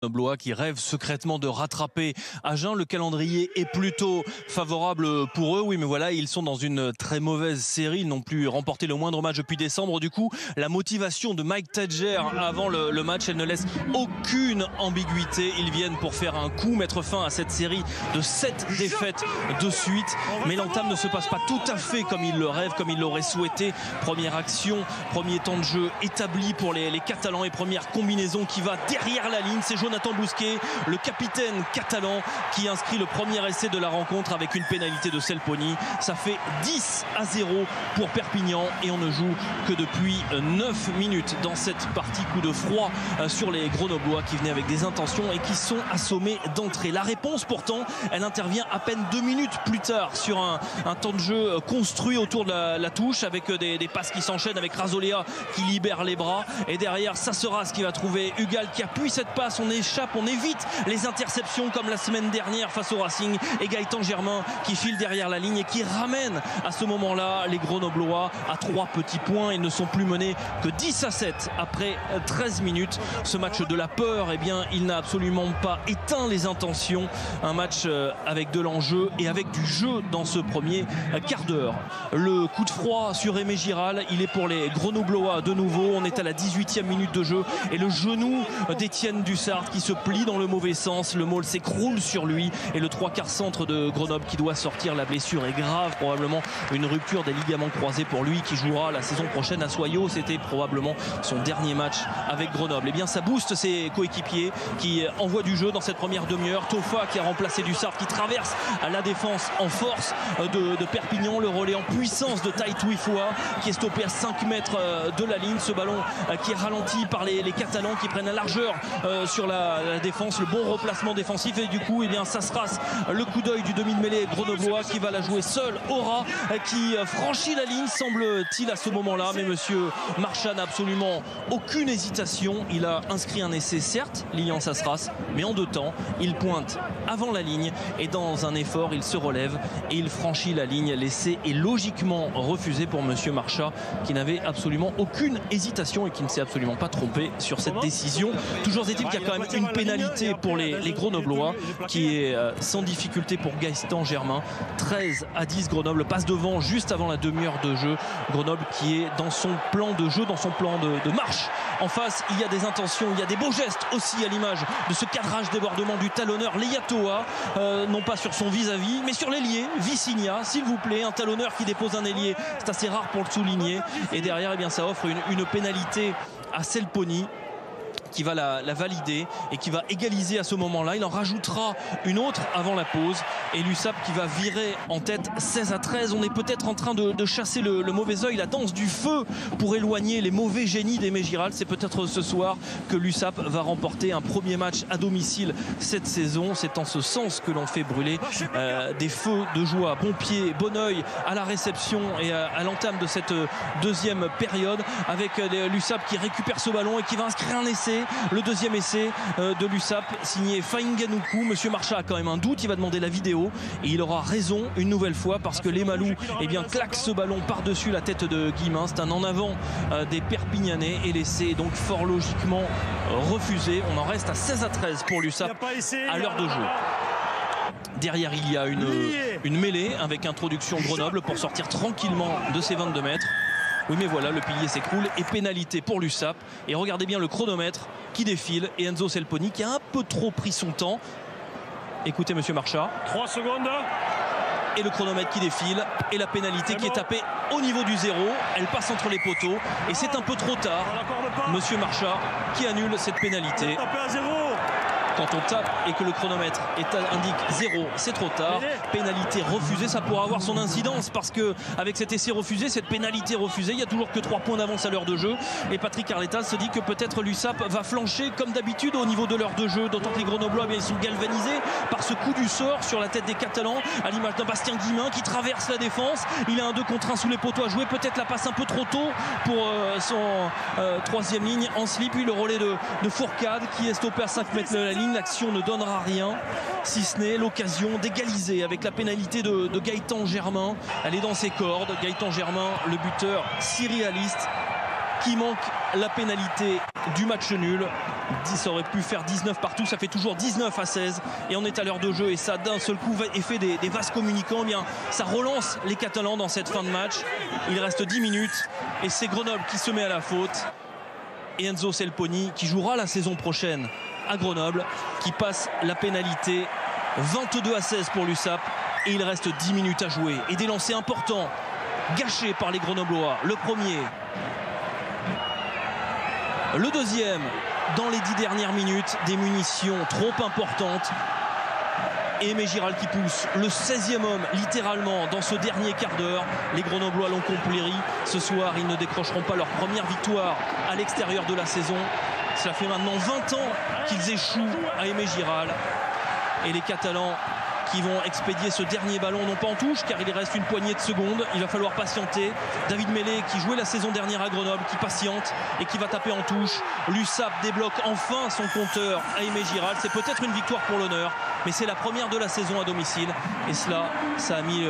Blois qui rêve secrètement de rattraper Agen. Le calendrier est plutôt favorable pour eux. Oui, mais voilà, ils sont dans une très mauvaise série. Ils n'ont plus remporté le moindre match depuis décembre. Du coup, la motivation de Mike Tadjer avant le match, elle ne laisse aucune ambiguïté. Ils viennent pour faire un coup, mettre fin à cette série de 7 défaites de suite. Mais l'entame ne se passe pas tout à fait comme ils le rêvent, comme ils l'auraient souhaité. Première action, premier temps de jeu établi pour les Catalans et première combinaison qui va derrière la ligne. C'est Jonathan Bousquet, le capitaine catalan, qui inscrit le premier essai de la rencontre avec une pénalité de Selponi. Ça fait 10-0 pour Perpignan et on ne joue que depuis 9 minutes dans cette partie. Coup de froid sur les Grenoblois qui venaient avec des intentions et qui sont assommés d'entrée. La réponse pourtant, elle intervient à peine 2 minutes plus tard sur un temps de jeu construit autour de la touche avec des passes qui s'enchaînent, avec Razolea qui libère les bras et derrière Sasseras qui va trouver Hugal qui appuie cette passe. On échappe, on évite les interceptions comme la semaine dernière face au Racing, et Gaëtan Germain qui file derrière la ligne et qui ramène à ce moment-là les Grenoblois à 3 petits points. Ils ne sont plus menés que 10-7 après 13 minutes. Ce match de la peur, eh bien, il n'a absolument pas éteint les intentions. Un match avec de l'enjeu et avec du jeu dans ce premier quart d'heure. Le coup de froid sur Aimé Giral, il est pour les Grenoblois de nouveau. On est à la 18e minute de jeu et le genou d'Étienne Dussart qui se plie dans le mauvais sens. Le Maule s'écroule sur lui et le 3/4 centre de Grenoble qui doit sortir. La blessure est grave, probablement une rupture des ligaments croisés pour lui qui jouera la saison prochaine à Soyaux. C'était probablement son dernier match avec Grenoble. Et bien ça booste ses coéquipiers qui envoient du jeu dans cette première demi-heure. Tofa qui a remplacé Dussart qui traverse la défense en force de Perpignan. Le relais en puissance de Taïtou Ifoua qui est stoppé à 5 mètres de la ligne. Ce ballon qui est ralenti par les Catalans qui prennent la largeur sur la défense, le bon replacement défensif et du coup eh bien Sasseras, le coup d'œil du demi de mêlée grenoblois qui va la jouer seul. Aura qui franchit la ligne semble-t-il à ce moment-là, mais monsieur Marchand n'a absolument aucune hésitation. Il a inscrit un essai certes, Lilian Sasseras, mais en 2 temps. Il pointe avant la ligne et dans un effort il se relève et il franchit la ligne. L'essai est logiquement refusé pour monsieur Marchand qui n'avait absolument aucune hésitation et qui ne s'est absolument pas trompé sur cette décision. Toujours est-il qu'il y a quand même une pénalité pour les Grenoblois qui est sans difficulté pour Gaëtan Germain. 13-10, Grenoble passe devant juste avant la demi-heure de jeu. Grenoble qui est dans son plan de jeu, dans son plan de marche. En face, il y a des intentions, il y a des beaux gestes aussi à l'image de ce cadrage débordement du talonneur Leiatoa, non pas sur son vis-à-vis, mais sur l'ailier Vicinha, s'il vous plaît. Un talonneur qui dépose un ailier, c'est assez rare pour le souligner. Et derrière, eh bien, ça offre une pénalité à Selponi qui va la valider et qui va égaliser à ce moment-là. Il en rajoutera une autre avant la pause et l'USAP qui va virer en tête 16-13. On est peut-être en train de chasser le mauvais œil, la danse du feu pour éloigner les mauvais génies d'Aimé Giral. C'est peut-être ce soir que l'USAP va remporter un premier match à domicile cette saison. C'est en ce sens que l'on fait brûler des feux de joie. Bon pied, bon œil à la réception et à l'entame de cette deuxième période avec l'USAP qui récupère ce ballon et qui va inscrire un essai. Le deuxième essai de l'USAP signé Fainganoukou. Monsieur Marchand a quand même un doute, il va demander la vidéo et il aura raison une nouvelle fois parce que les Malous eh bien, claquent ce ballon par-dessus la tête de Guillemin. C'est un en avant des Perpignanais et l'essai est donc fort logiquement refusé. On en reste à 16-13 pour l'USAP à l'heure de jeu. Derrière, il y a une mêlée avec introduction Grenoble pour sortir tranquillement de ces 22 mètres. Oui mais voilà, le pilier s'écroule et pénalité pour l'USAP. Et regardez bien le chronomètre qui défile et Enzo Selponi qui a un peu trop pris son temps. Écoutez monsieur Marchand. 3 secondes. Et le chronomètre qui défile et la pénalité qui est tapée au niveau du 0. Elle passe entre les poteaux et c'est un peu trop tard. Monsieur Marchand qui annule cette pénalité. Quand on tape et que le chronomètre indique 0, c'est trop tard. Pénalité refusée, ça pourra avoir son incidence parce que avec cet essai refusé, cette pénalité refusée, il n'y a toujours que 3 points d'avance à l'heure de jeu. Et Patrick Arletal se dit que peut-être l'USAP va flancher comme d'habitude au niveau de l'heure de jeu. D'autant que les Grenoblois, ils sont galvanisés par ce coup du sort sur la tête des Catalans, à l'image d'un Bastien Guillemin qui traverse la défense. Il a un 2 contre 1 sous les poteaux à jouer. Peut-être la passe un peu trop tôt pour son troisième ligne en slip. Puis le relais de Fourcade qui est stoppé à 5 mètres de la ligne. L'action ne donnera rien si ce n'est l'occasion d'égaliser avec la pénalité de Gaëtan Germain. Elle est dans ses cordes. Gaëtan Germain, le buteur si réaliste qui manque la pénalité du match nul. Ça aurait pu faire 19 partout, ça fait toujours 19-16 et on est à l'heure de jeu et ça d'un seul coup effet des vases communicants, eh bien ça relance les Catalans dans cette fin de match. Il reste 10 minutes et c'est Grenoble qui se met à la faute et Enzo Selponi qui jouera la saison prochaine à Grenoble qui passe la pénalité. 22-16 pour l'USAP et il reste 10 minutes à jouer et des lancers importants gâchés par les Grenoblois. Le premier, le deuxième dans les 10 dernières minutes, des munitions trop importantes et Aimé Giral qui pousse le 16e homme littéralement dans ce dernier quart d'heure. Les Grenoblois l'ont compléri ce soir, ils ne décrocheront pas leur première victoire à l'extérieur de la saison. Cela fait maintenant 20 ans qu'ils échouent à Aimé Giral et les Catalans qui vont expédier ce dernier ballon, non pas en touche car il reste une poignée de secondes, il va falloir patienter. David Mellé qui jouait la saison dernière à Grenoble, qui patiente et qui va taper en touche. L'USAP débloque enfin son compteur à Aimé Giral, c'est peut-être une victoire pour l'honneur, mais c'est la première de la saison à domicile et cela, ça a mis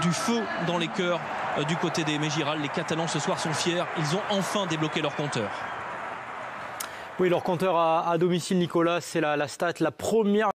du feu dans les cœurs du côté d'Aimé Giral. Les Catalans ce soir sont fiers, ils ont enfin débloqué leur compteur. Oui, leur compteur à domicile, Nicolas, c'est la stat, la première